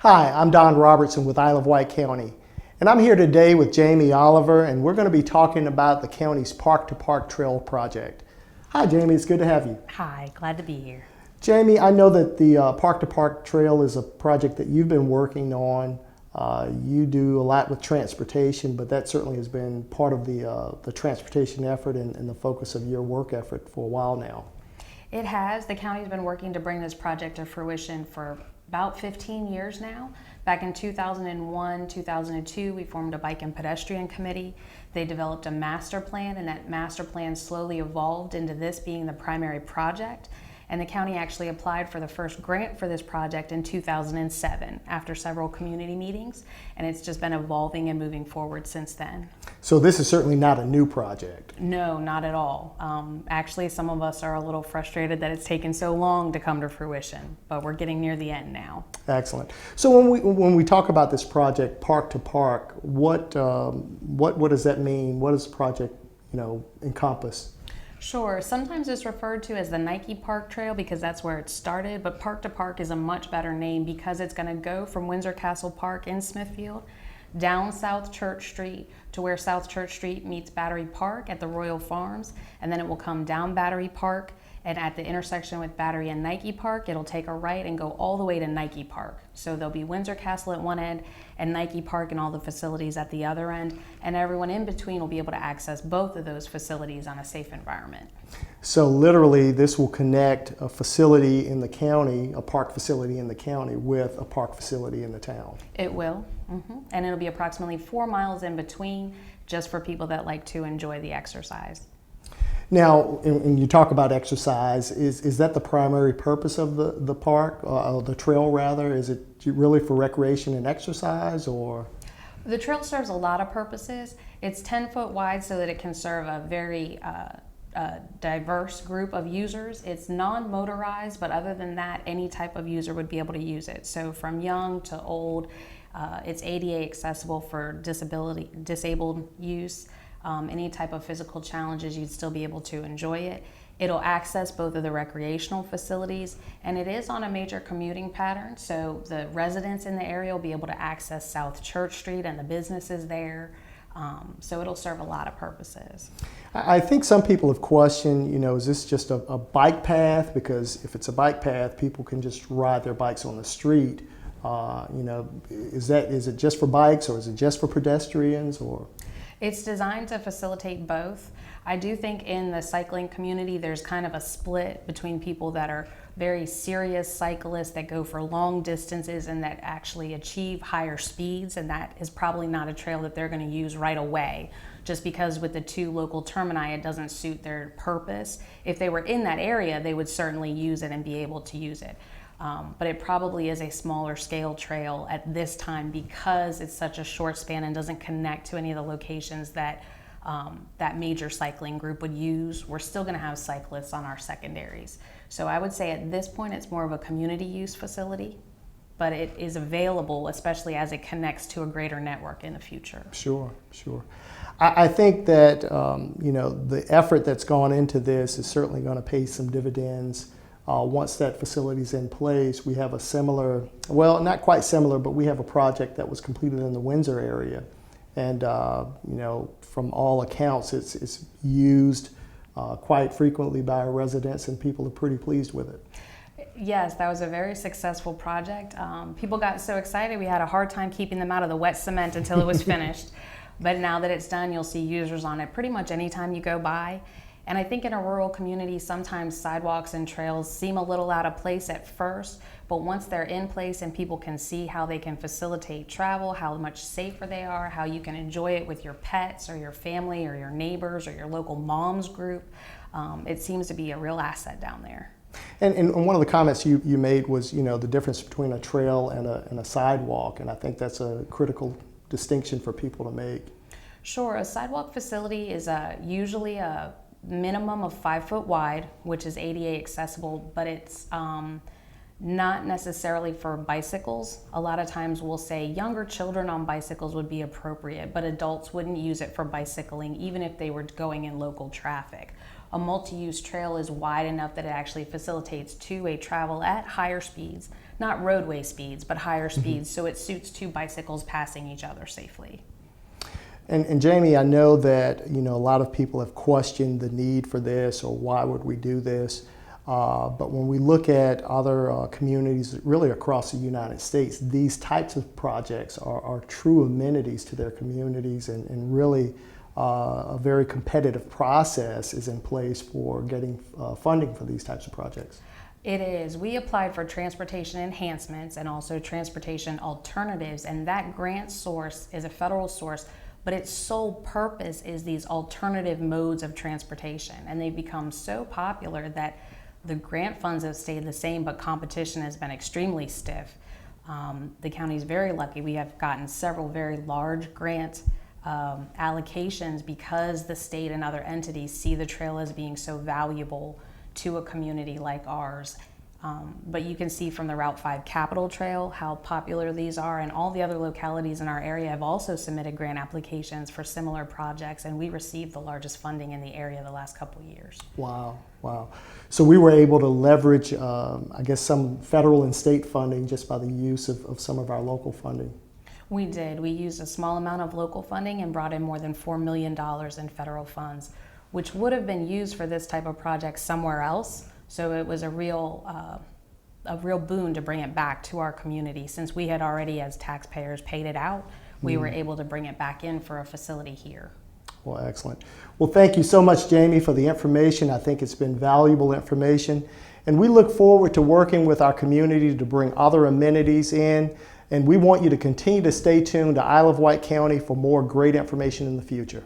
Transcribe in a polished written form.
Hi, I'm Don Robertson with Isle of Wight County, and I'm here today with Jamie Oliver, and we're going to be talking about the county's Park to Park Trail project. Hi, Jamie. It's good to have you. Hi, glad to be here. Jamie, I know that the Park to Park Trail is a project that you've been working on. You do a lot with transportation, but that certainly has been part of the transportation effort and the focus of your work effort for a while now. It has. The county's been working to bring this project to fruition for about 15 years now. Back in 2001, 2002, we formed a bike and pedestrian committee. They developed a master plan, and that master plan slowly evolved into this being the primary project. And the county actually applied for the first grant for this project in 2007 after several community meetings, and it's just been evolving and moving forward since then. So this is certainly not a new project. No, not at all. Actually, some of us are a little frustrated that it's taken so long to come to fruition, but we're getting near the end now. Excellent. So when we talk about this project, Park to Park, what does that mean? What does the project encompass? Sure. Sometimes it's referred to as the Nike Park Trail because that's where it started, but Park to Park is a much better name because it's going to go from Windsor Castle Park in Smithfield down South Church Street to where South Church Street meets Battery Park at the Royal Farms, and then it will come down Battery Park, and at the intersection with Battery and Nike Park, it'll take a right and go all the way to Nike Park. So there'll be Windsor Castle at one end and Nike Park and all the facilities at the other end, and everyone in between will be able to access both of those facilities on a safe environment. So literally this will connect a facility in the county, a park facility in the county, with a park facility in the town. It will, and it'll be approximately 4 miles in between just for people that like to enjoy the exercise. Now, and you talk about exercise, is that the primary purpose of the park, the trail rather? Is it really for recreation and exercise, or? The trail serves a lot of purposes. It's 10 foot wide so that it can serve a very diverse group of users. It's non-motorized, but other than that, any type of user would be able to use it. So from young to old, it's ADA accessible for disabled use. Any type of physical challenges, you'd still be able to enjoy it. It'll access both of the recreational facilities, and it is on a major commuting pattern, so the residents in the area will be able to access South Church Street and the businesses there. So it'll serve a lot of purposes. I think some people have questioned, is this just a bike path? Because if it's a bike path, people can just ride their bikes on the street. Is it just for bikes, or is it just for pedestrians, or? It's designed to facilitate both. I do think in the cycling community there's kind of a split between people that are very serious cyclists that go for long distances and that actually achieve higher speeds, and that is probably not a trail that they're going to use right away just because with the two local termini it doesn't suit their purpose. If they were in that area, they would certainly use it and be able to use it. But it probably is a smaller scale trail at this time because it's such a short span and doesn't connect to any of the locations that that major cycling group would use. We're still going to have cyclists on our secondaries. So I would say at this point it's more of a community use facility, but it is available, especially as it connects to a greater network in the future. Sure. I think that the effort that's gone into this is certainly going to pay some dividends. Once that facility is in place, we have a similar, well, not quite similar, but we have a project that was completed in the Windsor area. And, from all accounts, it's used quite frequently by our residents, and people are pretty pleased with it. Yes, that was a very successful project. People got so excited, we had a hard time keeping them out of the wet cement until it was finished. But now that it's done, you'll see users on it pretty much anytime you go by. And I think in a rural community, sometimes sidewalks and trails seem a little out of place at first, but once they're in place and people can see how they can facilitate travel, how much safer they are, how you can enjoy it with your pets or your family or your neighbors or your local moms group, it seems to be a real asset down there. And one of the comments you made was, the difference between a trail and a sidewalk, and I think that's a critical distinction for people to make. Sure, a sidewalk facility is usually a minimum of 5 foot wide, which is ADA accessible, but it's not necessarily for bicycles. A lot of times we'll say younger children on bicycles would be appropriate, but adults wouldn't use it for bicycling even if they were going in local traffic. a multi-use trail is wide enough that it actually facilitates two-way travel at higher speeds, not roadway speeds, but higher speeds, so it suits two bicycles passing each other safely. And Jamie, I know that a lot of people have questioned the need for this, or why would we do this? But when we look at other communities really across the United States, these types of projects are true amenities to their communities, and really a very competitive process is in place for getting funding for these types of projects. It is. We applied for transportation enhancements and also transportation alternatives, and that grant source is a federal source, but its sole purpose is these alternative modes of transportation, and they've become so popular that the grant funds have stayed the same, but competition has been extremely stiff. The county is very lucky. We have gotten several very large grant allocations because the state and other entities see the trail as being so valuable to a community like ours. But you can see from the Route 5 Capital Trail how popular these are, and all the other localities in our area have also submitted grant applications for similar projects, and we received the largest funding in the area the last couple of years. Wow, wow. So we were able to leverage, I guess, some federal and state funding just by the use of some of our local funding. We did. We used a small amount of local funding and brought in more than $4 million in federal funds, which would have been used for this type of project somewhere else. So it was a real boon to bring it back to our community. Since we had already, as taxpayers, paid it out, we were able to bring it back in for a facility here. Well, excellent. Well, thank you so much, Jamie, for the information. I think it's been valuable information. And we look forward to working with our community to bring other amenities in. And we want you to continue to stay tuned to Isle of Wight County for more great information in the future.